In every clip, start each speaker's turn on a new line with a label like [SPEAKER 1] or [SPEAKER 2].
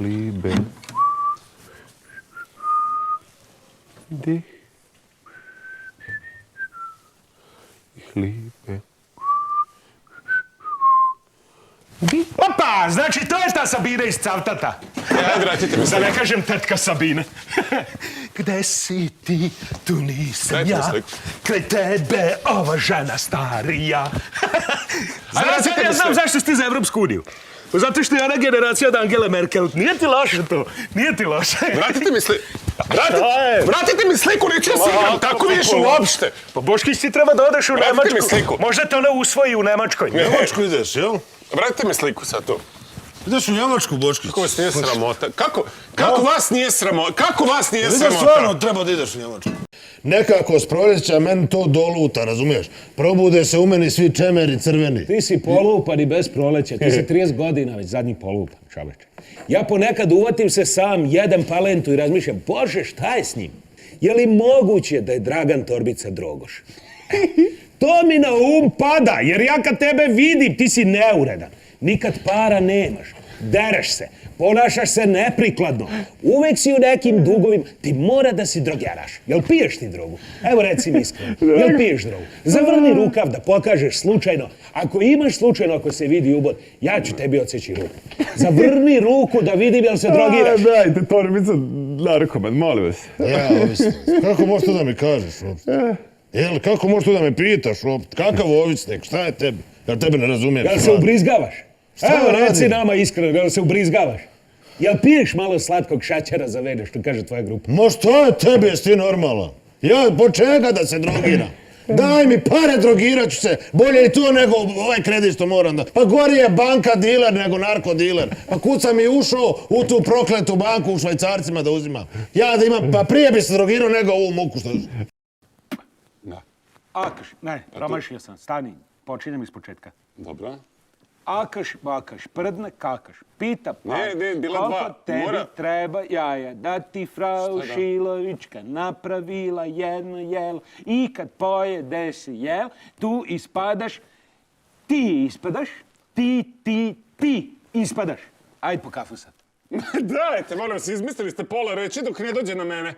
[SPEAKER 1] liebe dich. Ich liebe.
[SPEAKER 2] Opa, znači to je ta Sabina iz Cavtata.
[SPEAKER 3] Ajde, vratite mi
[SPEAKER 2] Da ne kažem tetka Sabina. Gde si ti, tu nisam
[SPEAKER 3] Dajte mi
[SPEAKER 2] ja.
[SPEAKER 3] sliku.
[SPEAKER 2] Kraj tebe ova žena starija. Znaš,
[SPEAKER 3] vratite mi
[SPEAKER 2] ja znam
[SPEAKER 3] sliku.
[SPEAKER 2] zašto si ti za Evropsku uniju. Pa zato što je ona generacija od Angele Merkel. Nije ti loše to, nije ti loše.
[SPEAKER 3] Vratite mi sliku.
[SPEAKER 2] je?
[SPEAKER 3] Vratite mi sliku, neću ja se igram tako više uopšte.
[SPEAKER 2] Pa Boškić, ti treba da odeš u
[SPEAKER 3] Vratite
[SPEAKER 2] Nemačku.
[SPEAKER 3] mi sliku.
[SPEAKER 2] Možda te ona usvoji u Nemačkoj.
[SPEAKER 1] Njemačku ideš, jel?
[SPEAKER 3] Vratite mi sliku sad tu.
[SPEAKER 1] Ideš u Njemačku, Boškić.
[SPEAKER 3] Kako vas nije sramota? Kako vas nije sramota? Kako vas nije
[SPEAKER 1] Ideš
[SPEAKER 3] sramota?
[SPEAKER 1] stvarno, treba da ideš u Njemačku. Nekako s proljeća meni to doluta, razumiješ? Probude se u meni svi čemeri crveni.
[SPEAKER 4] Ti si polupan i bez proleća. Ti si 30 godina već zadnji polupan, čoveče. Ja ponekad uvatim se sam, jedem palentu i razmišljam, Bože, šta je s njim? Je li moguće da je Dragan Torbica Drogoš? To mi na pada, jer ja kad tebe vidim, ti si neuredan. Nikad para nemaš, dereš se, ponašaš se neprikladno, uvek si u nekim dugovima, ti mora da si drogeraš. Jel piješ ti drogu? Evo reci mi iskreno, jel piješ drogu? Zavrni rukav da pokažeš slučajno, ako imaš slučajno, ako se vidi ubod, ja ću tebi odseći ruku. Zavrni ruku da vidim jel se drogiraš.
[SPEAKER 1] Dajte, Torbica, narkoman, molim vas. Ja, ovisnik. Kako možeš to da mi kažeš uopšte? Jel, kako možeš to da me pitaš uopšte? Kakav ovisnik, šta je tebi? Ja tebe ne razumijem.
[SPEAKER 4] Jel se ubrizgavaš? Evo,
[SPEAKER 1] radim?
[SPEAKER 4] reci nama iskreno, jel se ubrizgavaš? Jel piješ malo slatkog šećera za vene, što kaže tvoja grupa?
[SPEAKER 1] Ma šta je tebi, jesi ti normalan? Ja po čega da se drogiram? Daj mi pare, drogirat ću se. Bolje i to nego ovaj kredit što moram da... Pa gori je banka diler nego narkodiler. Pa kud sam i ušao u tu prokletu banku u Švajcarcima da uzimam. Ja da imam, pa prije bi se drogirao nego ovu muku što...
[SPEAKER 2] Akaš, ne, promašio sam, stani, počinjem iz početka.
[SPEAKER 3] Dobro.
[SPEAKER 2] Akaš, bakaš, prdne, kakaš, pita pa,
[SPEAKER 3] Ne, bila
[SPEAKER 2] koliko
[SPEAKER 3] dva,
[SPEAKER 2] tebi
[SPEAKER 3] mora.
[SPEAKER 2] treba jaja, da ti frau Šilovićka napravila jedno jelo i kad pojede si jel, tu ispadaš, ti ispadaš, ti ispadaš. Ajde po kafu sad.
[SPEAKER 3] Dajte, molim vas, izmislili ste pola reći dok ne dođe na mene.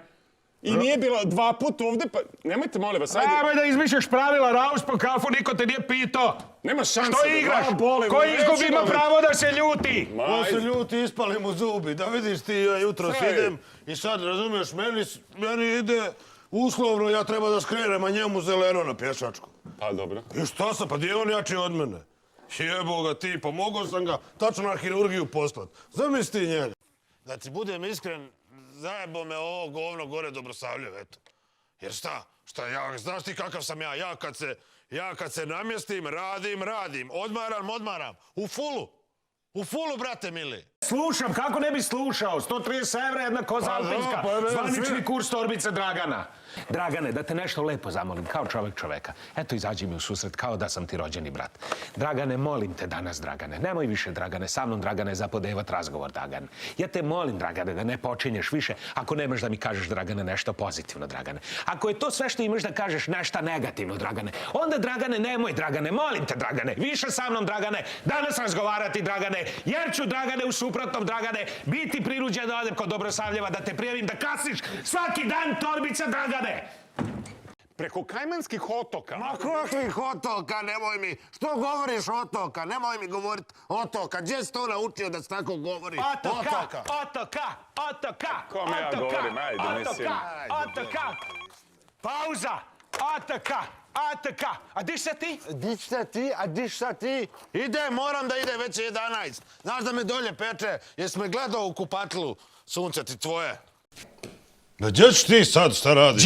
[SPEAKER 3] I nije bilo 2 puta ovde, pa nemojte, molim vas, ajde.
[SPEAKER 2] Nemoj da izmišljaš pravila, raus po kafu, niko te nije pitao.
[SPEAKER 3] Nema šanse.
[SPEAKER 2] Što
[SPEAKER 3] da
[SPEAKER 2] igraš?
[SPEAKER 3] glava boli,
[SPEAKER 2] Ko
[SPEAKER 3] neću
[SPEAKER 2] izgubi ima
[SPEAKER 3] vam-
[SPEAKER 2] pravo da se ljuti?
[SPEAKER 1] On se ljuti, ispali mu zubi. Da vidiš ti, ja jutro
[SPEAKER 3] Sve.
[SPEAKER 1] idem i sad, razumiješ, meni ide uslovno, ja treba da skrenem, a njemu zeleno na pješačku.
[SPEAKER 3] Pa dobro.
[SPEAKER 1] I šta sam, pa gdje je on jači od mene? Jebo ga ti, pomogao sam ga tačno na hirurgiju poslat. Zamisli ti njega. Da ti budem iskren, zajebo me ovo govno gore Dobrosavljev, eto. Jer šta? Znaš ti kakav sam ja? Ja kad se namjestim, radim. Odmaram. U fulu, brate mili.
[SPEAKER 2] Slušam, kako ne bi slušao? 130 evra jedna koza alpinska.
[SPEAKER 1] pa ne,
[SPEAKER 2] Zvanični
[SPEAKER 1] sve.
[SPEAKER 2] kurs torbice Dragana. Dragane, da te nešto lepo zamolim, kao čovek čoveka. Eto, izađi mi u susret, kao da sam ti rođeni brat. Dragane, molim te danas, Dragane. Nemoj više, Dragane, sa mnom, Dragane, zapodevat razgovor, Dragane. Ja te molim, Dragane, da ne počinješ više ako nemaš da mi kažeš, Dragane, nešto pozitivno, Dragane. Ako je to sve što imaš da kažeš nešto negativno, Dragane, onda, Dragane, nemoj, Dragane, molim te, Dragane, više sa mnom, Dragane, danas razgovarati, Dragane, jer ću, Dragane, u suprotnom, Dragane, biti prinuđen da odem kod Dobrosavljeva, da te prijavim, da kasniš svaki dan torbica, Dragane.
[SPEAKER 3] Preko Kajmanskih otoka.
[SPEAKER 1] Ma kakvih otoka, nemoj mi. Što govoriš otoka? Nemoj mi govorit otoka. Gdje si to naučio da se tako govori?
[SPEAKER 2] Otoka.
[SPEAKER 3] Kome ja govorim, ajde, mislim.
[SPEAKER 2] Otoka. Pauza. Otoka. A di sad ti?
[SPEAKER 1] Di šta ti? Moram da ide već 11. Znaš da me dolje peče. Jesi me gledao u kupatlu? Sunce ti tvoje. Da gdje ćeš ti sad, šta radiš?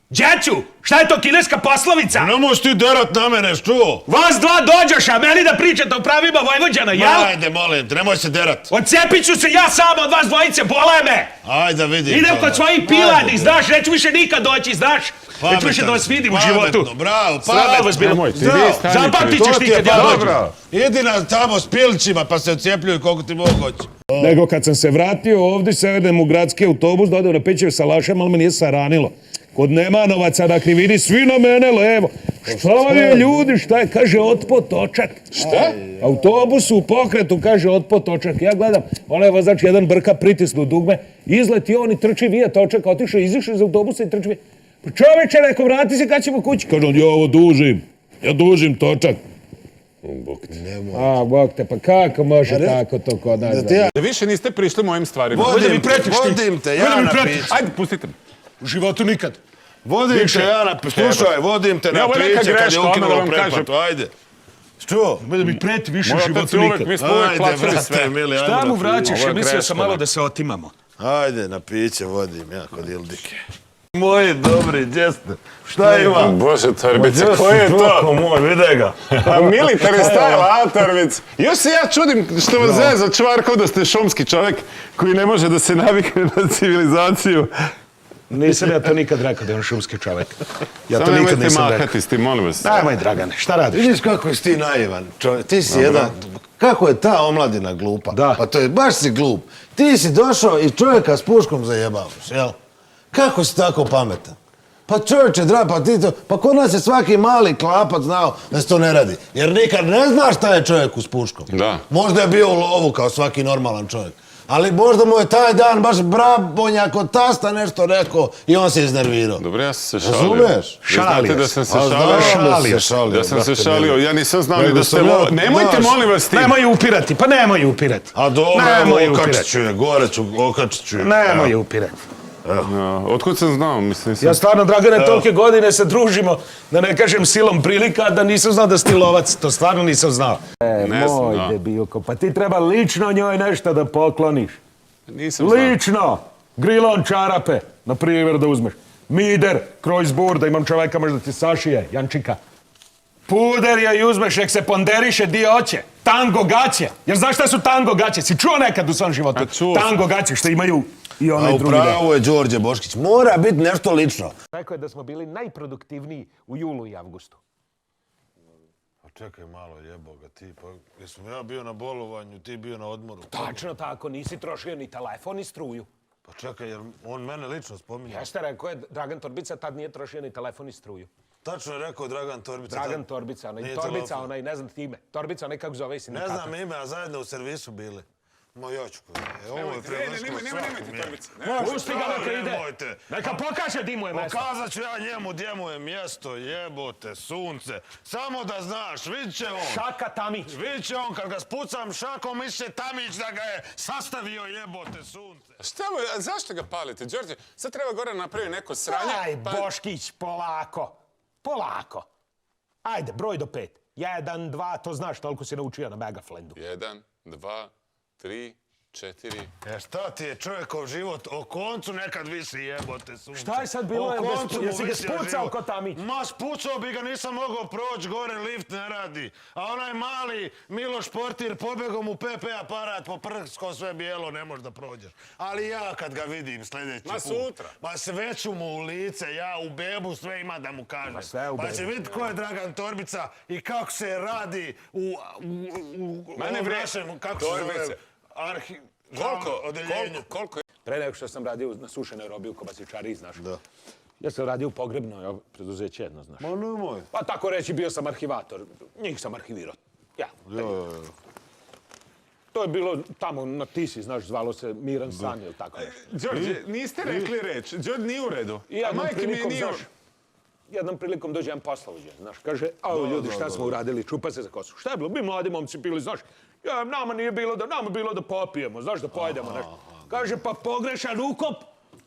[SPEAKER 2] Đaću, šta je to kineska poslovica?
[SPEAKER 1] Ne možeš ti derat na mene, što?
[SPEAKER 2] Vas dva dođeš, a meni da pričate o pravima Vojvođana, jel?
[SPEAKER 1] Ajde, molim te, nemoj se derat.
[SPEAKER 2] Odcepit ću se ja sam od vas dvojice, bole me!
[SPEAKER 1] Ajde, vidim.
[SPEAKER 2] Idem kod svojih pilani, znaš, neću više nikad doći, znaš? Neću više da vas vidim u životu.
[SPEAKER 1] Pametno, bravo,
[SPEAKER 2] Srao vas bilo. Zapatit ćeš ti kad ja dođem.
[SPEAKER 1] Idi tamo s pilćima pa se ocijepljuj koliko ti mogu hoći.
[SPEAKER 4] Nego kad sam se vratio ovdje, sedem u gradski autobus, da odem na Pećev sa Lašem, ali me nije saranilo. Kod Nemanovaca na krivini, svi na mene levo. Šta je ljudi, šta je? Kaže, otpo točak.
[SPEAKER 3] Šta?
[SPEAKER 4] Autobus u pokretu, kaže, otpo točak. Ja gledam, onaj vozač jedan brka pritisnu dugme, izleti on i trči vija točak, otišao, izišao iz autobusa i trči vija. Pa čoveče, rekao, vrati se kad ćemo kući. Kaže on, ja ovo dužim. Ja dužim točak.
[SPEAKER 3] Bog te.
[SPEAKER 4] A, Bog te, pa kako može tako to kod nas?
[SPEAKER 3] Da više niste prišli mojim stvarima.
[SPEAKER 1] Vodim te, ja na piće.
[SPEAKER 3] Ajde, pustite me.
[SPEAKER 4] U životu nikad.
[SPEAKER 1] Vodim te, ja na piće. Slušaj, vodim te na
[SPEAKER 3] ovo je neka
[SPEAKER 1] piće kad je
[SPEAKER 3] greška,
[SPEAKER 1] ukinulo
[SPEAKER 3] onda da vam
[SPEAKER 1] pretplatu. Ajde. Što?
[SPEAKER 4] Da mi preti više u
[SPEAKER 3] Moj otac
[SPEAKER 4] životu
[SPEAKER 3] je uvek,
[SPEAKER 4] nikad.
[SPEAKER 3] mi smo uvek
[SPEAKER 1] Ajde,
[SPEAKER 3] plaćali
[SPEAKER 1] brate,
[SPEAKER 3] sve.
[SPEAKER 1] mili, ajmo
[SPEAKER 4] Šta mu
[SPEAKER 1] na piće.
[SPEAKER 4] vraćaš?
[SPEAKER 3] Ovo je
[SPEAKER 4] Ja mislio
[SPEAKER 3] greška,
[SPEAKER 4] sam malo
[SPEAKER 3] da.
[SPEAKER 4] da se otimamo.
[SPEAKER 1] Ajde, na piće vodim ja kod Ildike. Moji dobri džeste. Šta ima?
[SPEAKER 3] Bože, Torbice, koji je to?
[SPEAKER 1] Moj, vide ga.
[SPEAKER 3] A military style, a Torbic? Još se ja čudim što vas zeza čvar kao da ste šumski čovjek koji ne može da se navikne na civilizaciju.
[SPEAKER 4] Nisam ja to nikad rekao da je on šumski čovjek. Ja to
[SPEAKER 3] Samo
[SPEAKER 4] nikad
[SPEAKER 3] nemojte
[SPEAKER 4] nisam rekao.
[SPEAKER 3] mahati s tim, molim vas.
[SPEAKER 4] Nemoj, Dragane, šta radiš?
[SPEAKER 1] Vidiš kako si ti naivan čovjek. Ti si jedan... Kako je ta omladina glupa?
[SPEAKER 4] Da.
[SPEAKER 1] Pa to je, baš si glup. Ti si došao i čovjeka s puškom zajebavaš, jel? Kako si tako pametan? Pa čovječe, pa ti to... Pa kod nas je svaki mali klapac znao da se to ne radi. Jer nikad ne znaš šta je čovjeku s puškom.
[SPEAKER 3] Da.
[SPEAKER 1] Možda je bio u lovu kao svaki normalan čovjek. Ali možda mu je taj dan baš brabonjak od tasta nešto rekao i on se iznervirao.
[SPEAKER 3] Dobro, ja sam se šalio.
[SPEAKER 1] Razumeš?
[SPEAKER 3] Vi znate da sam se
[SPEAKER 1] A
[SPEAKER 3] šalio.
[SPEAKER 1] znam
[SPEAKER 3] Da sam se
[SPEAKER 1] brate,
[SPEAKER 3] šalio,
[SPEAKER 1] mili.
[SPEAKER 3] ja nisam znao ni
[SPEAKER 1] Nego
[SPEAKER 3] da ste
[SPEAKER 1] sam ja-
[SPEAKER 3] Nemojte,
[SPEAKER 1] znaš.
[SPEAKER 3] molim vas, tim.
[SPEAKER 4] Nemoj upirati, pa nemoj upirati.
[SPEAKER 1] A dobro,
[SPEAKER 4] Nemoj
[SPEAKER 1] evo, okačit
[SPEAKER 4] upirati.
[SPEAKER 1] ću je, gore ću, okačit ću je.
[SPEAKER 4] Nemoj upirati.
[SPEAKER 3] Otkud sam znao, mislim.
[SPEAKER 4] Ja stvarno, Dragane, tolike godine se družimo, da ne kažem silom prilika, da nisam znao da si ti lovac. To stvarno nisam znao.
[SPEAKER 3] Ne znam,
[SPEAKER 4] Moj
[SPEAKER 3] da.
[SPEAKER 4] debilko, pa ti treba lično njoj nešto da pokloniš.
[SPEAKER 3] Nisam znao.
[SPEAKER 4] Lično! Grilon čarape, na primjer da uzmeš. Mider, krojzbur, da imam čoveka možda ti sašije, Jančika. Puder je i uzmeš, nek se ponderiše di hoće. Tango gaće. Jer znaš šta su tango gaće? Si čuo nekad u svom životu?
[SPEAKER 3] A čuo sam.
[SPEAKER 4] Tango gaće što imaju i
[SPEAKER 1] A
[SPEAKER 4] onaj drugi deo.
[SPEAKER 1] upravo je Đorđe Boškić. Mora biti nešto lično.
[SPEAKER 4] Rekao je da smo bili najproduktivniji u julu i avgustu.
[SPEAKER 1] A čekaj malo, jebo ga ti. Pa jesam ja bio na bolovanju, ti bio na odmoru.
[SPEAKER 4] Tačno tako, nisi trošio ni telefon ni struju.
[SPEAKER 1] Pa čekaj, jer on mene lično spominje.
[SPEAKER 4] Jeste, rekao je Dragan Torbica, tad nije trošio ni telefon ni struju.
[SPEAKER 1] Tačno je rekao Dragan Torbica.
[SPEAKER 4] Dragan Torbica, onaj
[SPEAKER 1] Nije
[SPEAKER 4] Torbica,
[SPEAKER 1] telefon.
[SPEAKER 4] onaj, ne znam ti ime. Torbica, onaj kako zove
[SPEAKER 1] Ne
[SPEAKER 4] sindikata.
[SPEAKER 1] znam ime, a zajedno u servisu bili. Ma jočko. Ovo je prevršilo svakom mjeru.
[SPEAKER 4] Pusti ga neka ide.
[SPEAKER 1] Nemojte.
[SPEAKER 4] Neka pokaže di mu je mesto.
[SPEAKER 1] Pokazat ću ja njemu gdje mu je mjesto, jebote, sunce. Samo da znaš, vidit će on.
[SPEAKER 4] Šaka Tamić.
[SPEAKER 1] Vidit će on, kad ga spucam šakom, misle Tamić da ga je sastavio, jebote, sunce.
[SPEAKER 3] Šta mu, a zašto ga palite, Đorđe? Sad treba gore napraviti neko sranje.
[SPEAKER 4] Aj, Boškić, polako. Polako. Ajde, broj do 5. 1, 2, to znaš, toliko si naučio na Megaflendu.
[SPEAKER 3] 1, 2, 3, 4.
[SPEAKER 1] Šta ti je čovjekov život? O koncu nekad visi, jebote, sunce.
[SPEAKER 4] Šta je sad bilo?
[SPEAKER 1] O
[SPEAKER 4] Jel ga
[SPEAKER 1] koncu mu
[SPEAKER 4] jesi ga
[SPEAKER 1] visio
[SPEAKER 4] spucao
[SPEAKER 1] život.
[SPEAKER 4] ko Tamić?
[SPEAKER 1] Ma spucao bi ga, nisam mogao proći, gore lift ne radi. A onaj mali Miloš Portir pobegom u PP aparat, po prsko sve bijelo, ne možeš da prođeš. Ali ja kad ga vidim sljedeći
[SPEAKER 3] Ma
[SPEAKER 1] put,
[SPEAKER 3] sutra.
[SPEAKER 1] ma sveću mu u lice, ja u bebu sve ima da mu kažem.
[SPEAKER 4] sve u
[SPEAKER 1] Pa
[SPEAKER 4] bebu.
[SPEAKER 1] će vidjeti ko je Dragan Torbica i kako se radi u
[SPEAKER 3] Mene
[SPEAKER 1] ovom
[SPEAKER 3] vre-
[SPEAKER 1] našem, kako se zove,
[SPEAKER 3] Torbice.
[SPEAKER 1] odeljenju.
[SPEAKER 3] Koliko je?
[SPEAKER 4] Pre nego što sam radio na sušenoj robi u Kobasičari, znaš.
[SPEAKER 1] Da.
[SPEAKER 4] Ja sam radio u pogrebno preduzeće jedno, znaš.
[SPEAKER 1] Ma nemoj.
[SPEAKER 4] Pa tako reći, bio sam arhivator. Njih sam arhivirao. Ja. To je bilo tamo na Tisi, znaš, zvalo se Miran San ili tako nešto.
[SPEAKER 3] Đorđe, niste rekli reč. Đorđe, nije u redu.
[SPEAKER 4] I
[SPEAKER 3] A
[SPEAKER 4] jednom
[SPEAKER 3] majke mi
[SPEAKER 4] prilikom,
[SPEAKER 3] nije...
[SPEAKER 4] znaš, jednom prilikom dođe jedan poslovođa, znaš, kaže, au ljudi, šta smo uradili, čupa se za kosu. Šta je bilo? Mi mladi momci pili, znaš, ja, nama je bilo da popijemo, znaš, da pojedemo nešto. Kaže, pa pogrešan ukop.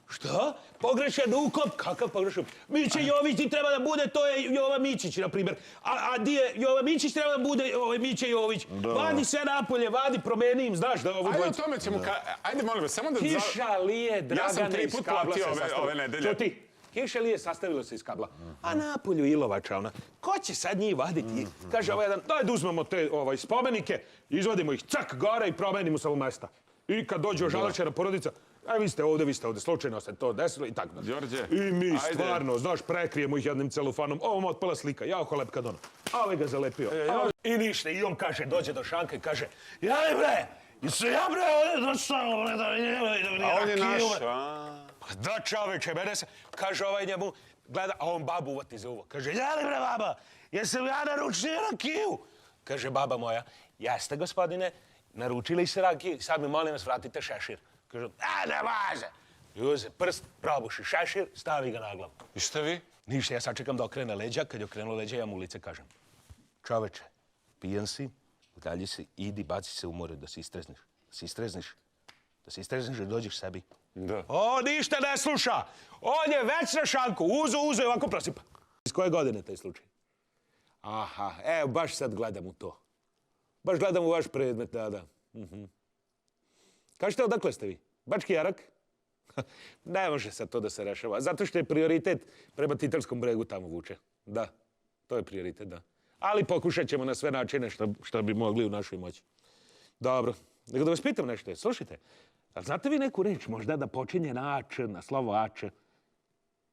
[SPEAKER 4] Šta? Pogrešan ukop? Kakav pogrešan? Miće Jović ti treba da bude, to je Jova Mićić, na primjer. A di je Jova Mićić treba da bude Miće Jović. Vadi sve napolje, vadi, promeni im, znaš, da ovo
[SPEAKER 3] Ajde o
[SPEAKER 4] dvojica.
[SPEAKER 3] tome ćemo... Ajde, molim vas, samo da...
[SPEAKER 4] Kiša lije, Dragane,
[SPEAKER 3] tri
[SPEAKER 4] iz
[SPEAKER 3] put
[SPEAKER 4] kabla
[SPEAKER 3] platio
[SPEAKER 4] se
[SPEAKER 3] ove
[SPEAKER 4] sastavilo.
[SPEAKER 3] nedelje.
[SPEAKER 4] Čuti, kiša lije, sastavilo se iz kabla. A napolju Ilovača, ona. Ko će sad njih vaditi? Kaže ovaj jedan, daj da uzmemo te spomenike, izvadimo ih, cak, gore i promenimo sa ovog mesta. I kad dođe ožalačena porodica, vi ste ovde, slučajno se to desilo i tako.
[SPEAKER 3] Đorđe,
[SPEAKER 4] I mi
[SPEAKER 3] ajde.
[SPEAKER 4] stvarno, znaš, prekrijemo ih jednim celofanom, ovom otpala slika, jao kolep kad ono. A ovaj ga zalepio. I ništa, i on kaže, dođe do Šanka i kaže, jaj bre, jesi ja bre ovdje došao, bre, da
[SPEAKER 3] A on je naš, a?
[SPEAKER 4] Pa da, čoveče, mene se, kaže ovaj njemu,
[SPEAKER 2] gleda, a on babu uvati za uvo. Kaže, jeli bre baba, jesam ja naručio rakiju? Kaže baba moja, jeste gospodine, naručili ste rakiju, sad mi molim vas vratite šešir. Kaže, ne važe. I uze prst, probuši šešir, stavi ga na glavu.
[SPEAKER 3] I šta vi?
[SPEAKER 2] Ništa, ja sad čekam da okrene leđa, kad je okrenuo leđa, ja mu u lice kažem. Čoveče, pijan si, udalji se, idi, baci se u more da se istrezniš. Da se istrezniš da dođeš sebi.
[SPEAKER 3] Da.
[SPEAKER 2] O, ništa ne sluša. On je već na šanku. Uzo i ovako prosipa. Iz koje godine taj slučaj? Aha, evo, baš sad gledam u to. Baš gledam u vaš predmet, da. Kažete, odakle ste vi? Bački Jarak? Ne može sad to da se rešava. Zato što je prioritet prema Titarskom bregu tamo vuče. Da, to je prioritet, da. Ali pokušat ćemo na sve načine što bi mogli u našoj moći. Dobro. Nego da vas pitam nešto. Slušajte, ali znate vi neku reč možda da počinje na ač, na slovo ač?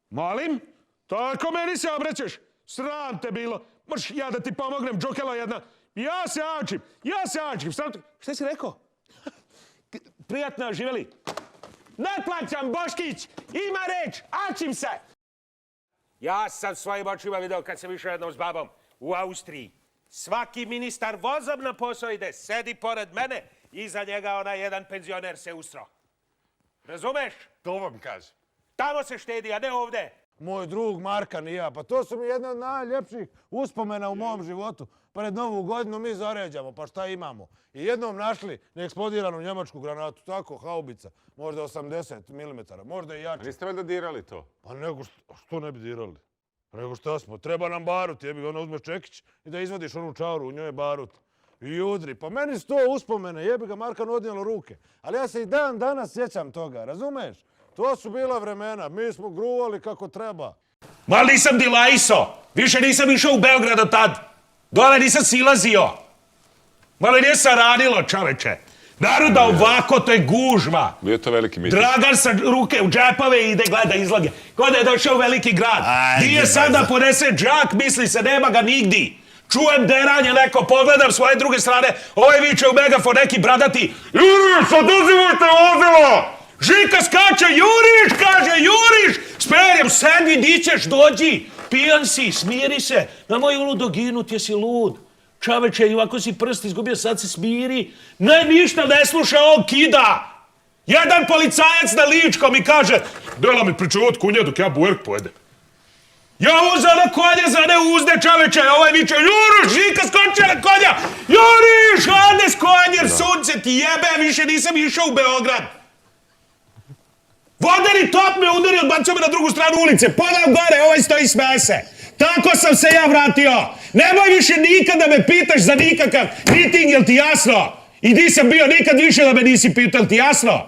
[SPEAKER 2] Molim? Tako meni se obraćaš. Sram te bilo. Moš ja da ti pomognem, džokela jedna. Ja se ačim. Šta si rekao? Prijatno, živeli. Ne plaćam, Boškić! Ima reč! Ačim se! Ja sam svojim očima video kad sam išao jednom s babom u Austriji. Svaki ministar vozom na posao ide, sedi pored mene, iza njega onaj jedan penzioner se usro. Razumeš?
[SPEAKER 3] To vam kažem.
[SPEAKER 2] Tamo se štedi, a ne ovde.
[SPEAKER 1] Moj drug Markan i ja, pa to su mi jedna od najljepših uspomena u mom životu. Pred Novu godinu mi zaređamo, pa šta imamo? I jednom našli neeksplodiranu njemačku granatu, tako, haubica, možda 80 mm, možda i jače.
[SPEAKER 3] Niste valjda dirali to?
[SPEAKER 1] Pa nego što ne bi dirali? Nego šta smo, treba nam barut, jebi ga, ono uzmeš čekić i da izvadiš onu čauru, u njoj je barut. I udri, pa meni su to uspomene, jebi ga, Markan odnijelo ruke. Ali ja se i dan danas sjećam toga, razumeš? To su bila vremena, mi smo gruvali kako treba.
[SPEAKER 2] Mal nisam dilajso, više nisam išao u Beograd od tad. Dole nisam silazio. Malo nije se radilo, čoveče. Naroda ovako, to je gužva.
[SPEAKER 3] Bio je to veliki miting.
[SPEAKER 2] Dragan sa ruke u džepove ide, gleda izlage. Ko da je došao u veliki grad. Nije sad da ponese džak, misli se, nema ga nigdi. Čujem deranje neko, pogledam s svoje druge strane, ovaj viče u megafon, neki bradati. Juriš, oduzimajte vozilo! Žika skače, juriš, kaže, juriš! S perjem, sedmi, dićeš, dođi. Pijan si, smiri se. Na moju ludo ginut, jesi lud. Čoveče, i ovako si prst izgubio, sad se smiri. Ne, ništa ne sluša, on kida. Jedan policajac na Ličkom mi kaže, dela mi pričao od kunja dok ja bujerk pojedem. Ja uzeo na konja za ne uzde, čoveče, ovaj viče, juriš, Žika skoče na konja, juriš, hajde s konjem, sunce ti jebe, više nisam išao u Beograd. Vodeni top me udari, odbacio me na drugu stranu ulice, podam gore, ovaj stoji smeje se. Tako sam se ja vratio. Nemoj više nikad da me pitaš za nikakav miting, jel ti jasno? I di sam bio, nikad više da me nisi pitao, jel ti jasno?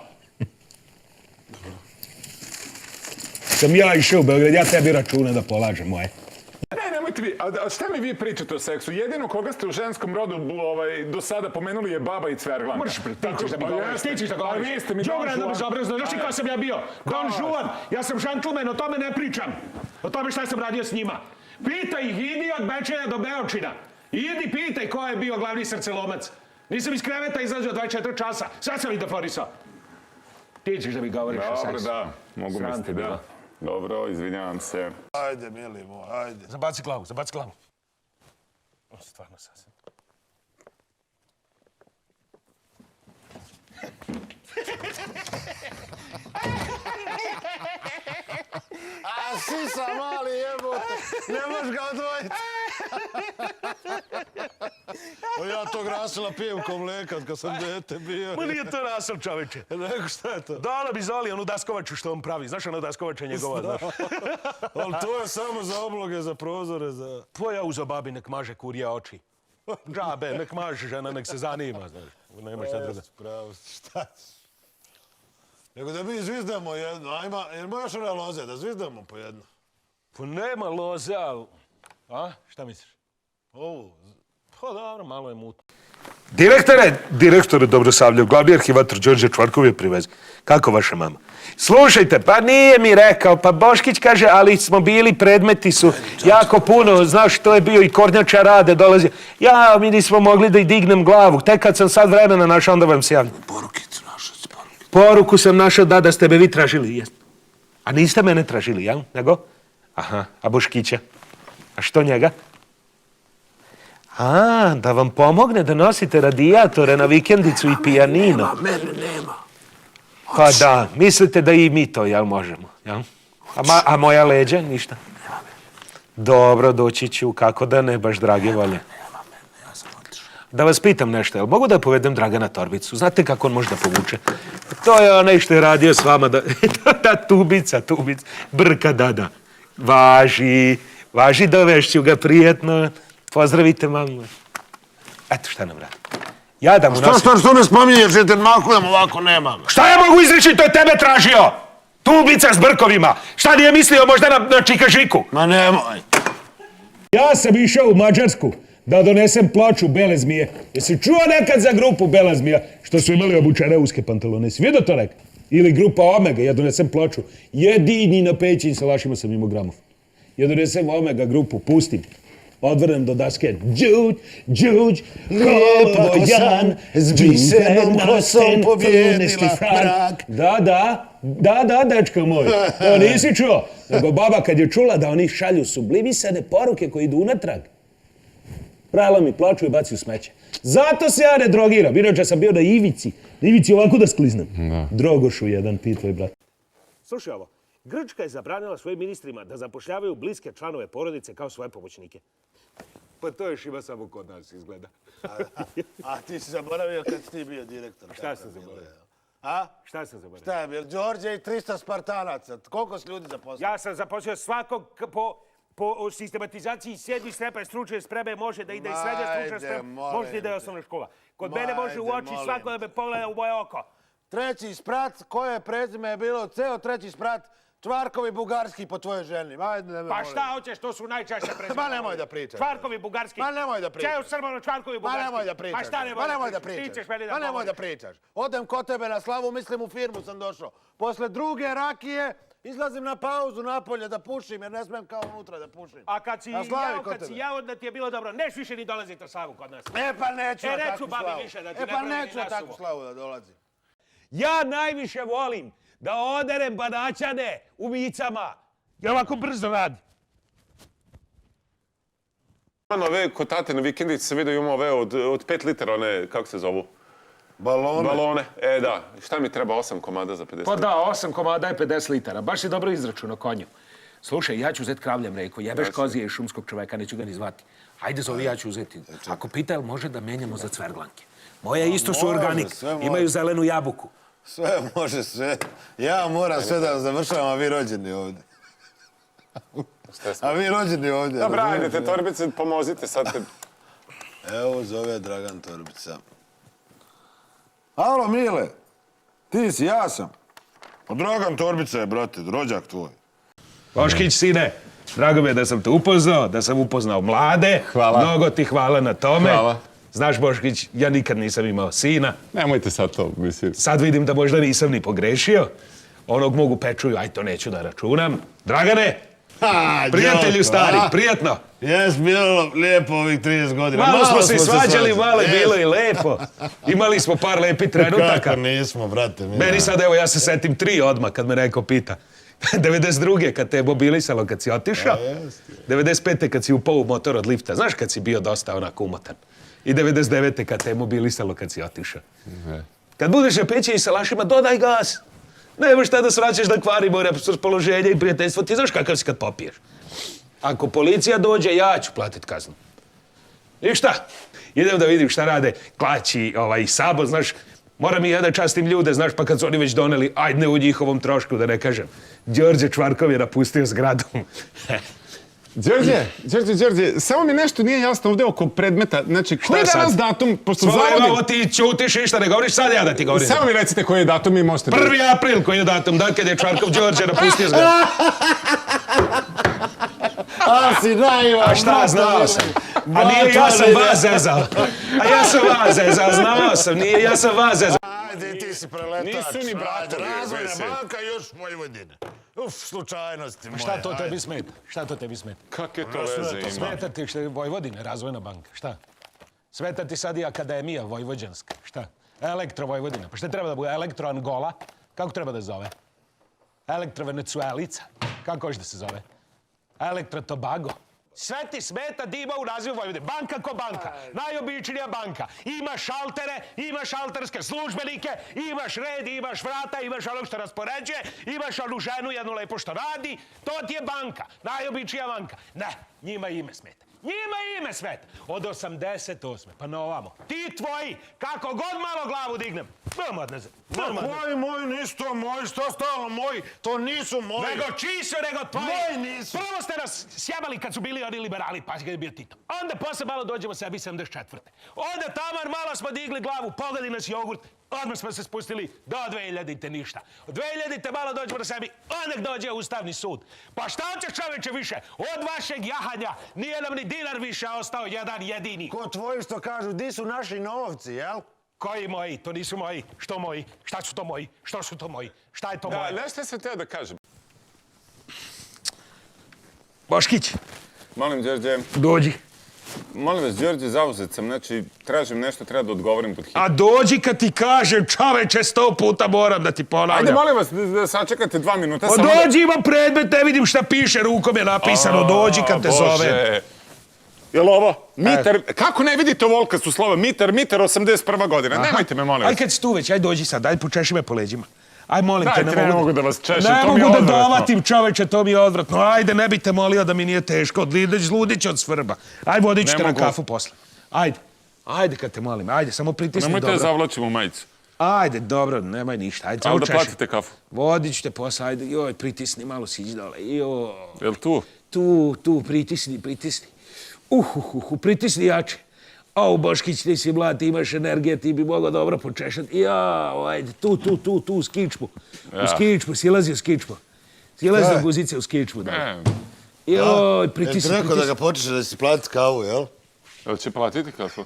[SPEAKER 2] Sam ja išao u Beograd, ja tebi računa da polažem moje.
[SPEAKER 3] Ne, nemojte vi, a šta mi vi pričate o seksu? Jedino koga ste u ženskom rodu do sada pomenuli je baba i cverglanka.
[SPEAKER 2] Mrš, ti ćeš da mi govoriš, ti ćeš da govoriš.
[SPEAKER 3] Vi ste mi Don
[SPEAKER 2] Đubre, da
[SPEAKER 3] Juan.
[SPEAKER 2] bezobrazno, znaš ti ko sam ja bio? Don Juan, ja sam džentlmen, o tome ne pričam. O tome šta sam radio s njima. Pitaj ih, idi od Bečeja do Beočina. Idi pitaj ko je bio glavni srcelomac. Nisam iz kreveta izlazio 24 časa, sad sam ih deforisao. Ti ćeš da mi govoriš o
[SPEAKER 3] Dobro,
[SPEAKER 2] seksu.
[SPEAKER 3] da, mogu
[SPEAKER 2] Sram
[SPEAKER 3] misliti,
[SPEAKER 2] te bilo.
[SPEAKER 3] da. Dobro, izvinjavam se.
[SPEAKER 1] Ajde, mili moj, ajde.
[SPEAKER 2] Zabaci glavu, zabaci glavu. O, stvarno sasvim.
[SPEAKER 1] A sisa mali jebote, ne možeš ga odvojiti. Ja tog rasila pijem ko mleka kad sam dete bio.
[SPEAKER 2] Ma nije to rasel, čoveče.
[SPEAKER 1] Nego šta je to?
[SPEAKER 2] Dala bi Zoli onu daskovaču što on pravi. Znaš ono daskovača njegova, znaš?
[SPEAKER 1] Ali to je samo za obloge, za prozore, za...
[SPEAKER 2] Tvoja uzo babi nek maže kurija oči. Džabe, nek maže žena, nek se zanima, znaš. Nema šta drugo.
[SPEAKER 1] Pravo, šta ćeš? Nego da mi zvizdamo jedno, ajma, jer možeš ona loze, da zvizdamo po jedno.
[SPEAKER 2] Pa nema loze, ali... A, šta misliš?
[SPEAKER 1] Ovu,
[SPEAKER 2] Pa dobro, malo je mutno.
[SPEAKER 5] Direktore Dobrosavljev, glavni arhivator Đorđe Čvarkov je privez. Kako vaša mama? Slušajte, pa nije mi rekao, pa Boškić kaže, ali smo bili, predmeti su jako puno, znaš, to je bio i Kornjača Rade, dolazi. Ja, mi nismo mogli da i dignem glavu, tek kad sam sad vremena našao, onda vam se javljam.
[SPEAKER 1] porukicu našu, porukicu.
[SPEAKER 5] Poruku sam našao da ste me vi tražili, jest. A niste mene tražili, jel? Nego? Aha, a Boškića? A što njega? A, da vam pomogne da nosite radijatore na vikendicu i pijanino.
[SPEAKER 1] Mene nema.
[SPEAKER 5] Pa da, mislite da i mi to, jel možemo? Jel? A moja leđa? Ništa. Dobro, doći ću, kako da ne, baš drage volje. Da vas pitam nešto, jel mogu da povedem Dragana Torbicu? Znate kako on može da povuče? To je onaj što je radio s vama, da tubica, brka, da. Važi, dovešću ga prijetno. Pozdravite mamu. Eto šta nam radi. Ja da mu nosim...
[SPEAKER 1] Što ne spominješ, jer te mahujem ovako nemam.
[SPEAKER 5] Šta ja mogu izreći, to je tebe tražio? Tubica s brkovima. Šta nije mislio možda na čikažiku?
[SPEAKER 1] Ma nemoj.
[SPEAKER 4] Ja sam išao u Mađarsku da donesem ploču Bele zmije. Jesi čuo nekad za grupu Bela zmija? Što su imali obučene uske pantalone. Si vidio to nekad? Ili grupa Omega, ja donesem ploču. Jedini na pećin salašima sam imao gramofon. Ja donesem Omega grupu, pustim. Odvrnem do daske. Đuđ, lijepo Jan, s bisernom kosom pobjedila mrak. Da, dečko moj. To nisi čuo. Nego baba kad je čula da oni šalju sublimisane poruke koje idu unatrag, prala mi ploču i baci u smeće. Zato se ja ne drogiram. Inače sam bio na ivici ovako da skliznem. Drogošu jedan, ti tvoj brat.
[SPEAKER 5] Slušaj ovo. Grčka je zabranila svojim ministrima da zapošljavaju bliske članove porodice kao svoje pomoćnike. Pa to još ima samo kod nas izgleda.
[SPEAKER 1] A ti si zaboravio kad si ti bio direktor.
[SPEAKER 5] Šta sam zaboravio?
[SPEAKER 1] A?
[SPEAKER 5] Šta sam zaboravio?
[SPEAKER 1] Šta je bio? Đorđe i 300 Spartanaca. Koliko si ljudi zaposlio?
[SPEAKER 5] Ja sam zaposlio svakog po sistematizaciji 7. stepen stručne spreme može da ide i srednja stručna sprema, može da ide osnovna škola. Kod mene može u oči svako da me pogleda u moje oko.
[SPEAKER 1] Treći sprat, koje prezime je bilo? Ceo treći sprat, Čvarkovi Bugarski po tvojoj ženi.
[SPEAKER 5] Pa šta hoćeš, to su najčešće prezime.
[SPEAKER 1] Ma nemoj da pričaš.
[SPEAKER 5] Čvarkovi Bugarski.
[SPEAKER 1] Ma nemoj da pričaš.
[SPEAKER 5] Čeo Srbano Čvarkovi Bugarski.
[SPEAKER 1] Ma nemoj da pričaš.
[SPEAKER 5] Pa šta
[SPEAKER 1] nemoj da pričaš. Ma nemoj da pričaš. Odem kod tebe na slavu, mislim u firmu sam došao. Posle druge rakije izlazim na pauzu napolje da pušim jer ne smem kao unutra da pušim.
[SPEAKER 5] A kad si jao da ti je bilo dobro, neš više ni dolaziti na slavu kod nas.
[SPEAKER 1] E pa neću na takvu
[SPEAKER 5] babi
[SPEAKER 1] slavu.
[SPEAKER 5] više da ti
[SPEAKER 1] E pa neću na takvu slavu da dolazim.
[SPEAKER 4] Ja najviše volim da oderem banaćane u vicama. Ja ovako brzo radi.
[SPEAKER 3] Ove kod tate na vikendici se vidio imao ove od 5 litara, one, kako se zovu?
[SPEAKER 1] Balone?
[SPEAKER 3] Balone, da. Šta mi treba 8 komada za 50 litara?
[SPEAKER 2] Pa da, 8 komada je 50 litara. Baš je dobro izračunao konju. Slušaj, ja ću uzeti kravlje mlijeko. Jebeš kozije i šumskog čoveka, neću ga ni zvati. Hajde zovi, ja ću uzeti. Ako pita, može da menjamo za cverglanke. Moje isto su organik. Imaju zelenu jabuku.
[SPEAKER 1] Sve može, sve. Ja moram sve da završavam, a vi rođeni ovdje. A vi rođeni ovdje.
[SPEAKER 3] Dobro, ajdete, Torbice, pomozite sad.
[SPEAKER 1] Evo zove Dragan Torbica. Alo, Mile. Ti si, ja sam. Pa Dragan Torbica je, brate, rođak tvoj.
[SPEAKER 2] Boškić, sine, drago mi je da sam te upoznao, da sam upoznao mlade.
[SPEAKER 3] Hvala.
[SPEAKER 2] Mnogo ti hvala na tome.
[SPEAKER 3] Hvala.
[SPEAKER 2] Znaš, Boškić, ja nikad nisam imao sina.
[SPEAKER 3] Nemojte sad to, mislim.
[SPEAKER 2] Sad vidim da možda nisam ni pogrešio. Onog mogu pečuju, aj to neću da računam. Dragane, prijatelju stari, prijatno.
[SPEAKER 1] Jes bilo lijepo ovih 30 godina.
[SPEAKER 2] Malo smo se svađali, malo je bilo i lepo. Imali smo par lepih trenutaka.
[SPEAKER 1] Kako nismo, brate.
[SPEAKER 2] Meni sad, evo, ja se setim 3 odmah kad me neko pita. 92. kad te je mobilisalo kad si otišao. 95. kad si upao u motor od lifta. Znaš kad si bio dosta onako umotan. I 99. kad te je mobilisalo kad si otišao. Kad budeš na peći i salašima, dodaj gas. Nemaš šta da svraćaš da kvarimo raspoloženje i prijateljstvo. Ti znaš kakav si kad popiješ. Ako policija dođe, ja ću platit kaznu. I šta? Idem da vidim šta rade Klaći i Sabo, znaš. Moram i ja da častim ljude, znaš, pa kad su oni već doneli, ajde ne u njihovom trošku, da ne kažem. Đorđe Čvarkov je napustio zgradu.
[SPEAKER 3] Đorđe, samo mi nešto nije jasno ovdje oko predmeta. Znači, koji je danas datum, pošto zavodim...
[SPEAKER 2] Ovo ti čutiš ništa, ne govoriš, sad ja da ti govorim.
[SPEAKER 3] Samo mi recite koji je datum i možete...
[SPEAKER 2] 1. april koji je datum, dan kad je Čvarkov Đorđe napustio zgradu.
[SPEAKER 1] A si naivan.
[SPEAKER 2] A šta, znao sam. A nije, ja sam vas zezao. A ja sam vas zezao, znao sam, nije, ja sam vas zezao.
[SPEAKER 1] Ajde, ti si preletač.
[SPEAKER 3] Nisu ni bratovi,
[SPEAKER 1] Razvojna
[SPEAKER 3] mislim.
[SPEAKER 1] banka i još Vojvodine. Slučajnosti moje.
[SPEAKER 2] Šta to tebi smeta? Šta to tebi smeta?
[SPEAKER 3] Kakve to veze ima?
[SPEAKER 2] Smeta ti što je Vojvodine, Razvojna banka, šta? Smeta ti sad i Akademija Vojvođanska, šta? Elektro Vojvodina, pa šta treba da bude? Elektro Angola? Kako treba da se zove? Elektro Venecuelica? Kako hoće da se zove? Elektrotobago. Sve ti smeta da ima u nazivu Vojvodine. Banka ko banka. Najobičnija banka. Imaš šaltere, imaš šalterske službenike, imaš red, imaš vrata, imaš onog što raspoređuje, imaš onu ženu jednu lepo što radi. To ti je banka. Najobičnija banka. Ne, njima ime smeta. Njima ime smeta. Od 88. pa na ovamo. Ti tvoji, kako god malo glavu dignem. Vrlo odneze.
[SPEAKER 1] Moji nisu to moji, što stalno moji? To nisu moji.
[SPEAKER 2] Nego čiji su, nego tvoji.
[SPEAKER 1] Moji nisu.
[SPEAKER 2] Prvo ste nas sjebali kad su bili oni liberali, pa kad je bio Tito. Onda posle malo dođemo sebi 74. Onda tamar malo smo digli glavu, pogledaj nas jogurt. Odmah smo se spustili do 2000-te ništa. Od 2000-te malo dođemo na sebi, onda dođe Ustavni sud. Pa šta ćeš čoveče više? Od vašeg jahanja nije nam ni dinar više ostao jedan jedini.
[SPEAKER 1] Ko tvoji što kažu, di su naši novci, jel?
[SPEAKER 2] Koji moji? To nisu moji. Što moji? Šta su to moji? Što su to moji? Šta je to
[SPEAKER 3] Da,
[SPEAKER 2] moje?
[SPEAKER 3] nešto sam teo da kažem.
[SPEAKER 2] Boškić,
[SPEAKER 3] Molim, Đorđe.
[SPEAKER 2] dođi.
[SPEAKER 3] Molim vas, Đorđe, zauzet sam. Znači, tražim nešto, treba da odgovorim pod hitno.
[SPEAKER 2] A dođi kad ti kažem, čoveče, 100 puta moram da ti ponavljam.
[SPEAKER 3] Ajde, molim vas, da sačekate 2 minuta.
[SPEAKER 2] Pa
[SPEAKER 3] samo da-
[SPEAKER 2] dođi, imam predmet, ne vidim šta piše, rukom je napisano, dođi kad te
[SPEAKER 3] Bože.
[SPEAKER 2] zove.
[SPEAKER 3] Jel ovo? Mitar, kako ne vidite ovo kad su slova? Mitar, 81. godina. Nemojte me, molim vas.
[SPEAKER 2] Aj kad si tu već, aj dođi sad, aj počeši me po leđima. Aj molim te,
[SPEAKER 3] Dajte, ne mogu da vas češem,
[SPEAKER 2] ne
[SPEAKER 3] to mi je
[SPEAKER 2] mogu da
[SPEAKER 3] odvratno.
[SPEAKER 2] dovatim, čoveče, to mi je odvratno. Ajde, ne bi te molio da mi nije teško, zludić od svrba. Aj, vodit ću
[SPEAKER 3] Ne
[SPEAKER 2] te na
[SPEAKER 3] mogu.
[SPEAKER 2] kafu posle. Ajde, ajde kad te molim, ajde, samo pritisni
[SPEAKER 3] Nemojte
[SPEAKER 2] dobro.
[SPEAKER 3] da zavlačim u majicu.
[SPEAKER 2] Ajde, dobro, nemaj ništa, ajde, samo
[SPEAKER 3] Ali da
[SPEAKER 2] češi.
[SPEAKER 3] platite kafu.
[SPEAKER 2] Vodit ću te posle, ajde, joj, pritisni, malo siđi dole, joj.
[SPEAKER 3] Jel tu?
[SPEAKER 2] Tu, pritisni. Pritisni jače. Au, Boškić, ti si mlad, ti imaš energije, ti bi mogao dobro počešati. Jao, ajde, tu, u skičmu. U skičmu, silazi u skičmu. Silazi u guzice u skičmu, da. Joj, pritisni.
[SPEAKER 1] Jel ti rekao da ga počeš da si platiti kavu, jel?
[SPEAKER 3] Jel će platiti kafu?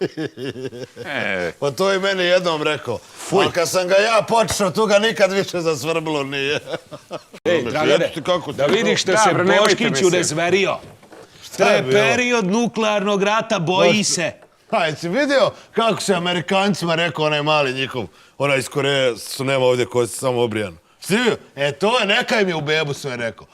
[SPEAKER 2] Pa
[SPEAKER 1] to je meni jednom rekao. Ali kad sam ga ja počeo, tu ga nikad više zasvrbilo nije.
[SPEAKER 2] Ej, Dragane, da vidiš što se
[SPEAKER 3] Dobro, nemojte mi
[SPEAKER 2] Boškiću
[SPEAKER 3] se.
[SPEAKER 2] nezverio. To
[SPEAKER 1] je
[SPEAKER 2] je
[SPEAKER 1] bilo?
[SPEAKER 2] period nuklearnog rata, boji se.
[SPEAKER 1] A, jesi vidio kako se Amerikancima rekao onaj mali njihov, onaj iz Koreje, što nema ovdje kosti, samo obrijan. Si vidio? To je, neka im je u bebu sve rekao.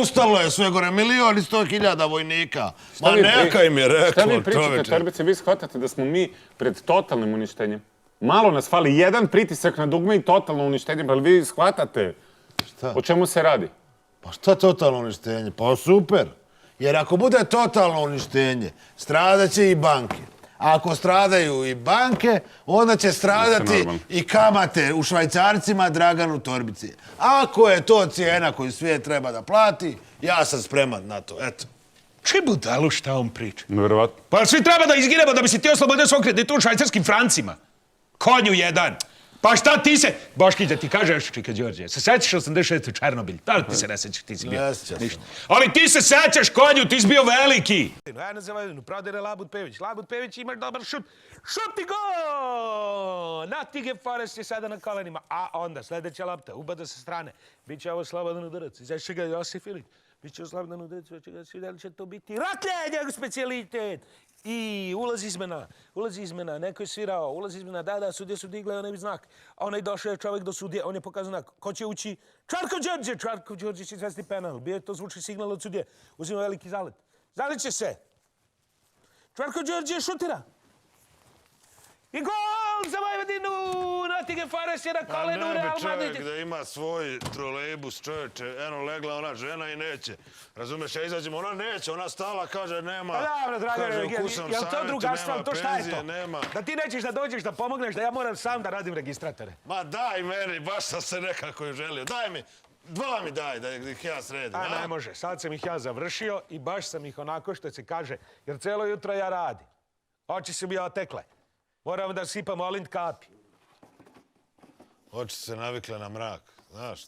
[SPEAKER 1] Ustalo je sve gore, 1.100.000 vojnika. Ma neka im je rekao,
[SPEAKER 3] Šta vi pričate,
[SPEAKER 1] čoveče.
[SPEAKER 3] Torbice? Vi shvatate da smo mi pred totalnim uništenjem. Malo nas fali, jedan pritisak na dugme i totalno uništenje. Pa vi shvatate o čemu se radi?
[SPEAKER 1] Pa šta totalno uništenje? Pa super. Jer ako bude totalno uništenje, stradat će i banke. A ako stradaju i banke, onda će stradati
[SPEAKER 3] normalno.
[SPEAKER 1] i kamate u švajcarcima Draganu Torbici. Ako je to cijena koju svijet treba da plati, ja sam spreman na to, eto.
[SPEAKER 2] Či budalu šta on priča?
[SPEAKER 3] Verovatno.
[SPEAKER 2] Pa svi treba da izginemo da bi si ti oslobodio svog kredita u švajcarskim francima. Konju jedan. Pa šta ti se... Boškić, da ti kaže još čika Đorđe, se sećaš 86. u Černobilj? Da li ti se ne sećaš, ti si bio?
[SPEAKER 1] Ne sjećam se.
[SPEAKER 2] Ništa. Ali ti se sećaš konju, ti si bio veliki. Ajde za Vojvodinu, prodire Labud Pević. Labud Pević imaš dobar šut. Šut i go! Natige Forest je sada na kolenima. A onda sljedeća lopta, ubada sa strane. Biće ovo slobodan udarac. Izaći ga Josif Ilić. Biće ovo slobodan udarac. Da li će to biti ratlje, njegov specijalitet? I ulazi izmena, neko je svirao, ulazi izmena, da, sudje su digle onaj znak. A onaj došao je čovjek do sudje, on je pokazao znak. Ko će ući? Čvarkov Đorđe će izvesti penal. Bio je to zvuči signal od sudje. Uzima veliki zalet. Zaliće se. Čvarkov Đorđe šutira. I gol za Vojvodinu! Nottingham Forest je na
[SPEAKER 1] A
[SPEAKER 2] kolenu
[SPEAKER 1] ne
[SPEAKER 2] Real
[SPEAKER 1] bi čovjek
[SPEAKER 2] Madrid.
[SPEAKER 1] da ima svoj trolejbus, čovječe, eno legla ona žena i neće. Razumeš, ja izađem, ona neće, ona stala, kaže nema.
[SPEAKER 2] Pa dobro, Dragane,
[SPEAKER 1] kaže, ukusam
[SPEAKER 2] jel to
[SPEAKER 1] savjet,
[SPEAKER 2] drugarstvo,
[SPEAKER 1] nema
[SPEAKER 2] to šta je
[SPEAKER 1] penzije,
[SPEAKER 2] to?
[SPEAKER 1] nema.
[SPEAKER 2] Da ti nećeš da dođeš da pomogneš, da ja moram sam da radim registratore.
[SPEAKER 1] Ma daj meni, baš sam se nekako i želio. Daj mi, 2 mi daj da ih ja sredim.
[SPEAKER 2] A ne može, sad sam ih ja završio i baš sam ih onako što se kaže, jer cijelo jutro ja radim. Oči su mi otekle. Moram da sipam olint kapi.
[SPEAKER 1] Oči se navikle na mrak, znaš.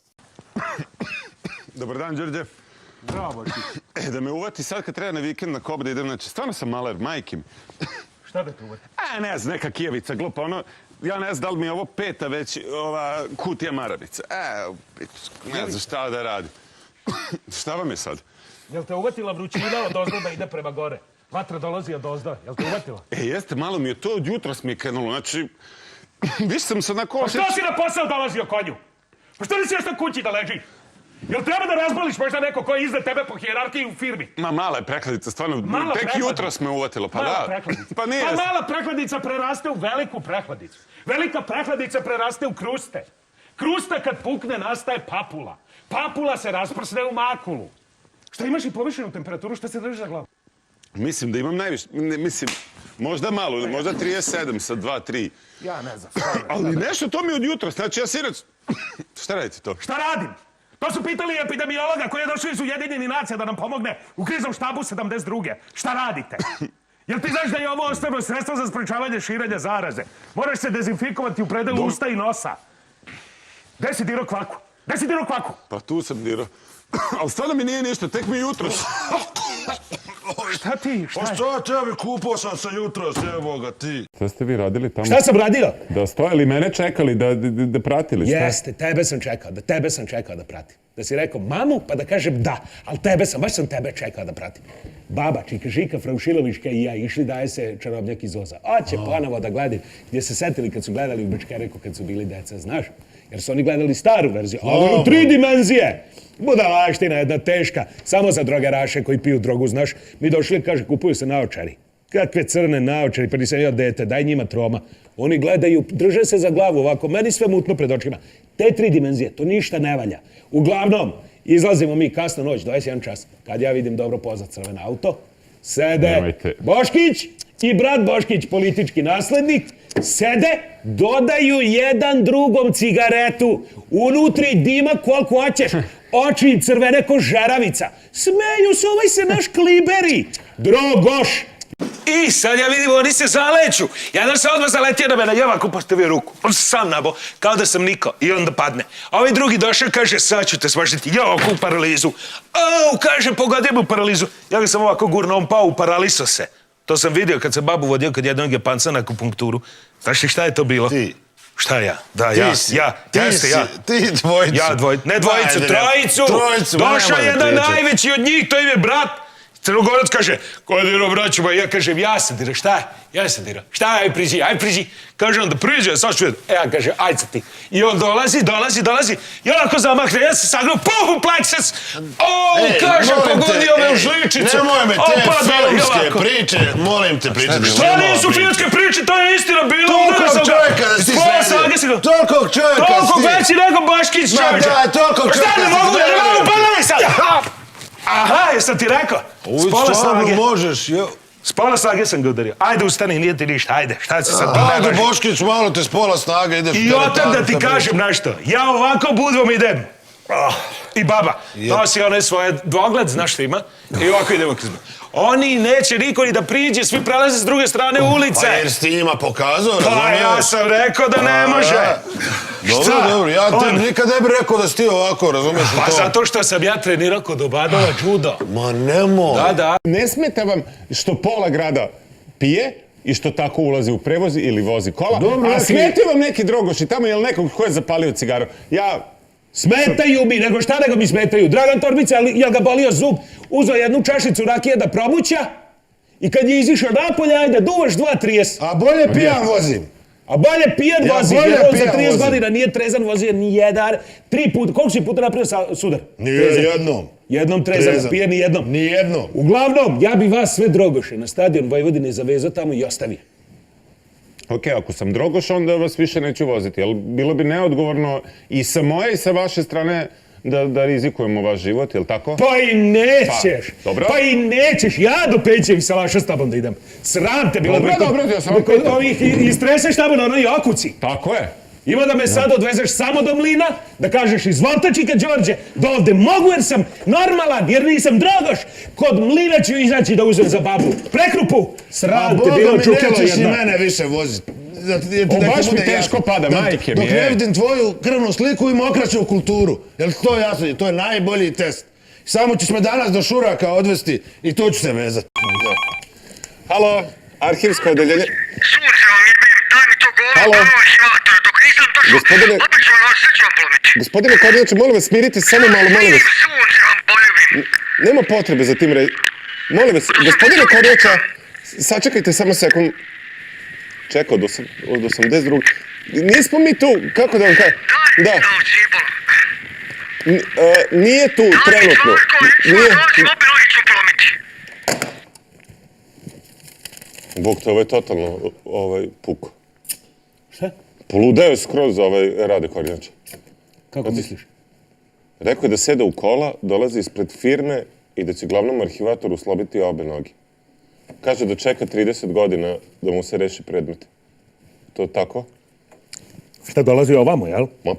[SPEAKER 3] Dobar dan, Đorđe.
[SPEAKER 2] Bravo ti.
[SPEAKER 3] Da me uvati sad kad treba na vikend na Kob da idem, znači stvarno sam maler, majkim.
[SPEAKER 2] Šta da te uvati?
[SPEAKER 3] Ne znam, neka kijevica, glupa, ono, ja ne znam da li mi je ovo 5. već ova kutija maravica. Ne znam šta da radim. Šta vam je sad?
[SPEAKER 2] Jel te uvatila vrućina od ozdo da ide prema gore? Vatra dolazi od ozdo, jel te uvatila?
[SPEAKER 3] Jeste, malo mi je to od jutros mi je krenulo, znači, više sam se onako...
[SPEAKER 2] Pa što si na posao dolazio, konju? Pa što nisi još na kući da ležiš? Jel treba da razboliš možda neko ko je iznad tebe po hijerarhiji u firmi?
[SPEAKER 3] Ma mala je prekladica, stvarno,
[SPEAKER 2] Mala
[SPEAKER 3] tek
[SPEAKER 2] prekladica.
[SPEAKER 3] jutros me uvatilo, pa
[SPEAKER 2] Mala
[SPEAKER 3] da.
[SPEAKER 2] prehladica.
[SPEAKER 3] Pa nije.
[SPEAKER 2] Pa mala prehladica preraste u veliku prehladicu. Velika prehladica preraste u kruste. Krusta kad pukne nastaje papula. Papula se rasprsne u makulu. Šta imaš i povišenu temperaturu, šta se drži za glavu?
[SPEAKER 3] Mislim da imam najviše, mislim, možda malo, možda 37 sa 2-3.
[SPEAKER 2] Ja ne znam.
[SPEAKER 3] Ali nešto to mi od jutra, znači ja sinoć... Šta radite to?
[SPEAKER 2] Šta radim? To su pitali epidemiologa koji je došao iz Ujedinjenih nacija da nam pomogne u kriznom štabu 72. Šta radite? Jel ti znaš da je ovo osnovno sredstvo za sprečavanje širenja zaraze? Moraš se dezinfikovati u predelu usta i nosa. Gde si dirao kvaku? Gde si dirao kvaku?
[SPEAKER 3] Pa tu sam dirao. Ali stvarno mi nije ništa, tek mi jutros.
[SPEAKER 2] Šta ti? Šta
[SPEAKER 1] Pa
[SPEAKER 2] je?
[SPEAKER 1] šta tebi, kupao sam se jutros, evo ga ti.
[SPEAKER 6] Šta ste vi radili tamo?
[SPEAKER 4] Šta sam radio?
[SPEAKER 6] Da stojali mene čekali, da pratili, šta?
[SPEAKER 4] Jeste, tebe sam čekao da pratim. Da si rekao mamu, pa da kažem da, ali baš sam tebe čekao da pratim. Baba, Čika Žika, Fraušiloviška i ja išli daje se čarobnjak iz Oza. Oće ponovo da gledaju, gdje se setili kad su gledali u Bečkereku kad su bili deca, znaš? Jer su oni gledali staru verziju, a ono 3 dimenzije. Budalaština jedna teška, samo za drogeraše koji piju drogu, znaš. Mi došli, kaže, kupuju se naočari. Kakve crne naočari, pa nisam ja dete, daj njima troma. Oni gledaju, drže se za glavu ovako, meni sve mutno pred očima. Te 3 dimenzije, to ništa ne valja. Uglavnom, izlazimo mi kasno noć, 21 čas, kad ja vidim dobro poznat crven auto, sede
[SPEAKER 6] Nemojte.
[SPEAKER 4] Boškić i brat Boškić, politički naslednik, sede, dodaju jedan drugom cigaretu, unutri dima koliko hoćeš, oči im crvene ko žaravica. Smeju se, ovaj se naš kliberi. Drogoš.
[SPEAKER 5] I sad ja vidim, oni se zaleću. Jedan se odmah zaletio na mene, ja ovako postavio ruku. On se sam nabo, kao da sam niko. I onda padne. A ovaj drugi došao i kaže, sad ću te smažiti. Ja ovako u paralizu. Au, kaže, pogodio me u paralizu. Ja ga sam ovako gurno, on pao, paraliso se. To sam vidio kad sam babu vodio kod jednog Japanca na akupunkturu. Znaš ti šta je to bilo?
[SPEAKER 1] Ti.
[SPEAKER 5] Šta ja? Da, ja.
[SPEAKER 1] Ti dvojicu.
[SPEAKER 5] Ja dvojicu, ne dvojicu,
[SPEAKER 1] Ajde,
[SPEAKER 5] trojicu.
[SPEAKER 1] trojicu,
[SPEAKER 5] Došao
[SPEAKER 1] nemoj
[SPEAKER 5] jedan
[SPEAKER 1] pričati.
[SPEAKER 5] najveći od njih, to im je brat. Crnogorac kaže, ko je dirao braću, ja kažem, ja sam dirao, šta je? Ja sam dirao, šta je, aj priđi. Kaže on da priđe, sad ću vidjeti. Ja kaže, aj sad ti. I on dolazi. I onako zamahne, ja se sagrao, puh u plexus. Kaže, pogodio me u žličicu.
[SPEAKER 1] Nemoj me te
[SPEAKER 5] Opa,
[SPEAKER 1] filmske
[SPEAKER 5] ovako.
[SPEAKER 1] priče, molim te pričati.
[SPEAKER 5] Šta nisu filmske priče, to je istina bilo.
[SPEAKER 1] Tolikog čovjeka da si sredio. Tolikog čovjeka si.
[SPEAKER 5] Toliko veći nego Baškić,
[SPEAKER 1] Ma
[SPEAKER 5] čovječe.
[SPEAKER 1] daj, tolikog
[SPEAKER 5] Pa šta,
[SPEAKER 1] čovjeka
[SPEAKER 5] ne
[SPEAKER 1] si
[SPEAKER 5] mogu,
[SPEAKER 1] sredio.
[SPEAKER 5] pogledaj sad. Aha, jesam ti rekao? S pola snage.
[SPEAKER 1] možeš, jo.
[SPEAKER 5] S pola snage sam ga udario. Ajde, ustani, nije ti ništa, ajde. Šta si sad?
[SPEAKER 1] Ajde, Boškić, malo te s pola snage ideš.
[SPEAKER 5] I otak da ti kažem nešto. Ja ovako budvom idem. I baba nosi one svoje dvogled, znaš šta ima? I ovako idemo kroz. Oni neće niko ni da priđe, svi prelaze s druge strane ulice.
[SPEAKER 1] Pa jer si ti njima pokazao,
[SPEAKER 5] Pa
[SPEAKER 1] razumiješ?
[SPEAKER 5] ja sam rekao da ne može.
[SPEAKER 1] Dobro, ja te nikad ne bih rekao da si ti ovako, razumiješ li
[SPEAKER 5] Pa
[SPEAKER 1] to?
[SPEAKER 5] zato što sam ja trenirao kod Obadova judo.
[SPEAKER 1] Ma nemoj.
[SPEAKER 5] Da.
[SPEAKER 6] Ne smeta vam što pola grada pije i što tako ulazi u prevoz ili vozi kola,
[SPEAKER 1] Dobro,
[SPEAKER 6] a
[SPEAKER 1] neki-
[SPEAKER 6] smetaju vam neki drogoši tamo ili nekog ko je zapalio cigaru.
[SPEAKER 4] Smetaju mi, nego šta nego mi smetaju? Dragan Torbica, jel ga bolio zub, uzeo jednu čašicu rakije da probuća i kad je izišao napolje, ajde, duvaš 2,30.
[SPEAKER 1] A bolje pijan vozim.
[SPEAKER 4] A bolje pijan
[SPEAKER 1] Ja
[SPEAKER 4] vozi,
[SPEAKER 1] bolje
[SPEAKER 4] jer on za
[SPEAKER 1] pijan
[SPEAKER 4] 30
[SPEAKER 1] vozim.
[SPEAKER 4] godina nije trezan vozio ni jedan, 3 puta, koliko si puta napravio sudar?
[SPEAKER 1] Jednom.
[SPEAKER 4] Jednom trezan, pijan ni jednom.
[SPEAKER 1] Nijednom.
[SPEAKER 4] Uglavnom, ja bi vas sve drogoše na stadion Vojvodine zavezao tamo i ostavio.
[SPEAKER 6] Ok, ako sam drogoš, onda vas više neću voziti, ali bilo bi neodgovorno i sa moje i sa vaše strane da rizikujemo vaš život, jel tako?
[SPEAKER 4] Pa i nećeš.
[SPEAKER 6] Pa, dobro.
[SPEAKER 4] Pa i nećeš. Ja do Pećevih salaša s tobom da idem. Sram te bilo.
[SPEAKER 6] Dobro, ja sam vam
[SPEAKER 4] kod
[SPEAKER 6] pitao.
[SPEAKER 4] ovih istreseš tamo na onoj okuci.
[SPEAKER 6] Tako je.
[SPEAKER 4] Ima da me sad odvezeš samo do mlina, da kažeš izvolite čika Đorđe, da ovde mogu jer sam normalan, jer nisam drogoš. Kod mlina ću izaći da uzmem za babu. Prekrupu. Sram te bilo čukelo
[SPEAKER 1] nećeš i
[SPEAKER 4] jedna.
[SPEAKER 1] mene više voziti.
[SPEAKER 6] Baš mi teško pada, majke mi,
[SPEAKER 1] Dok ne vidim tvoju krvnu sliku i mokraću kulturu. Jel to jasno? To je najbolji test. Samo ćeš me danas do Šuraka odvesti i to ću se vezati.
[SPEAKER 6] Halo, arhivsko odeljenje.
[SPEAKER 7] Sunce vam jebim, daj mi to govno,
[SPEAKER 6] Halo.
[SPEAKER 7] prvo švata, dok nisam došao,
[SPEAKER 6] Gospodine-
[SPEAKER 7] opet ću vam vas srcu vam polomiti.
[SPEAKER 6] Gospodine Kornjače, molim vas, smirite se samo malo, molim vas.
[SPEAKER 7] Sunce vam poljubim.
[SPEAKER 6] Nema potrebe za tim Molim vas, gospodine Kornjača, sačekajte samo sekund. Čekao od 82. Nismo mi tu, kako da vam kažem?
[SPEAKER 7] Daj mi
[SPEAKER 6] Da,
[SPEAKER 7] to cibolo.
[SPEAKER 6] Nije tu
[SPEAKER 7] Daj mi
[SPEAKER 6] trenutno.
[SPEAKER 7] Čvarkoviću,
[SPEAKER 6] Nije...
[SPEAKER 7] dođi, obe noge ću polomiti.
[SPEAKER 6] Bog te, ovo je totalno puko.
[SPEAKER 4] Šta?
[SPEAKER 6] Poludeo je skroz Rade Kornjača.
[SPEAKER 4] Kako misliš?
[SPEAKER 6] Rekao je da seda u kola, dolazi ispred firme i da će glavnom arhivatoru slobiti obe noge. Kaže da čeka 30 godina da mu se reši predmet. To je tako?
[SPEAKER 4] Šta dolazi ovamo, jel?
[SPEAKER 6] Ma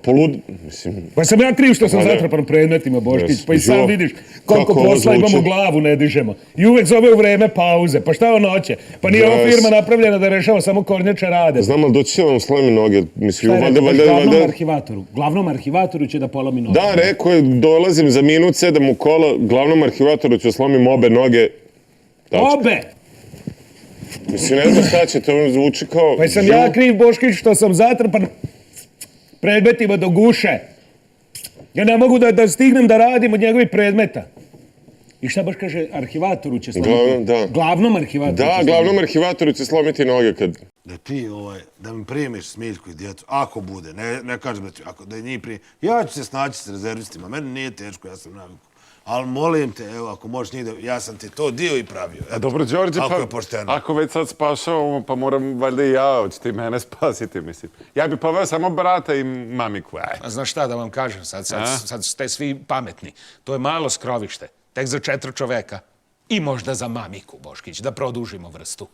[SPEAKER 6] mislim...
[SPEAKER 4] Pa sam ja kriv što sam
[SPEAKER 6] Pa ne.
[SPEAKER 4] zatrpan predmetima, Boškić, pa i
[SPEAKER 6] Jo.
[SPEAKER 4] sam vidiš koliko
[SPEAKER 6] Kako ovo
[SPEAKER 4] posla
[SPEAKER 6] zvuči?
[SPEAKER 4] imamo, glavu ne dižemo. I uvek zove u vreme pauze. Pa šta on hoće? Pa nije ova
[SPEAKER 6] Yes.
[SPEAKER 4] firma napravljena da rešava samo Kornjače Rade.
[SPEAKER 6] Znam, ali doći će vam slomi noge. Mislim,
[SPEAKER 4] Šta je rekao?
[SPEAKER 6] valjda...
[SPEAKER 4] Glavnom arhivatoru. Glavnom arhivatoru će da polomi noge.
[SPEAKER 6] Da, rekao je, dolazim za minut, sedam u kola, glavnom arhivatoru ću slomim obe noge.
[SPEAKER 4] Obe!
[SPEAKER 6] Mislim, ne znam šta će, to mi zvuči kao...
[SPEAKER 4] Pa sam ja kriv, Boškić, što sam zatrpan predmetima do guše. Ja ne mogu da stignem da radim od njegovih predmeta. I šta baš kaže, arhivatoru će slomiti? Glavnom arhivatoru će
[SPEAKER 6] Da,
[SPEAKER 4] slomiti.
[SPEAKER 6] glavnom arhivatoru će slomiti noge kad...
[SPEAKER 1] Da ti, da mi primiš Smiljku i djecu, ako bude, ne kažem da ću, da je njih primiš. Ja ću se snaći s rezervistima, meni nije teško, ja sam naviku. Ali molim te, evo, ako možeš njih da, ja sam ti to dio i pravio.
[SPEAKER 3] A dobro, Đorđe,
[SPEAKER 1] Ako je
[SPEAKER 3] pa
[SPEAKER 1] pošteno.
[SPEAKER 3] ako već sad spašavamo, pa moram valjda i ja, hoćete i mene spasiti, mislim. Ja bi poveo samo brata i mamiku, aj.
[SPEAKER 2] A znaš šta da vam kažem, sad ste svi pametni. To je malo skrovište, tek za 4 čoveka. I možda za mamiku, Boškić, da produžimo vrstu.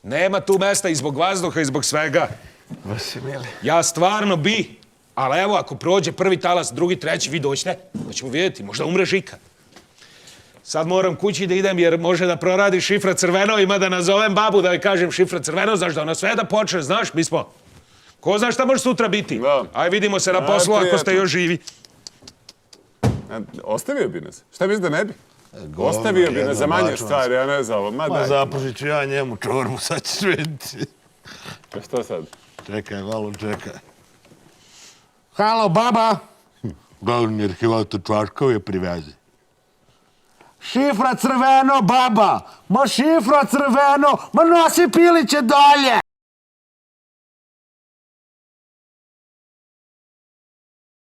[SPEAKER 2] Nema tu mesta i zbog vazduha i zbog svega.
[SPEAKER 3] Vasimili.
[SPEAKER 2] Ja stvarno bi, ali evo, ako prođe prvi talas, drugi, treći, vi doćete, pa ćemo vidjeti, možda umreš ikad. Sad moram kući da idem jer može da proradi šifra crveno, ima da nazovem babu da joj kažem šifra crveno, znaš da ona sve da počne, znaš, mi smo... Ko zna šta može sutra biti?
[SPEAKER 3] Da.
[SPEAKER 2] Aj, vidimo se na poslu ako ste još živi.
[SPEAKER 3] Ostavio bi nas. Šta misliš da ne bi? Ostavio bi nas za manje stvari, ja ne za ovo. Ma
[SPEAKER 1] Ma
[SPEAKER 3] daj.
[SPEAKER 1] zapušit ću ja njemu čorbu, sad ćeš vidjeti.
[SPEAKER 3] Pa što sad?
[SPEAKER 1] Čekaj, malo čekaj. Halo, baba! Glavni arhivator Čvaškov je privezi. Šifra crveno, baba! Ma šifra crveno! Ma nosi piliće dolje!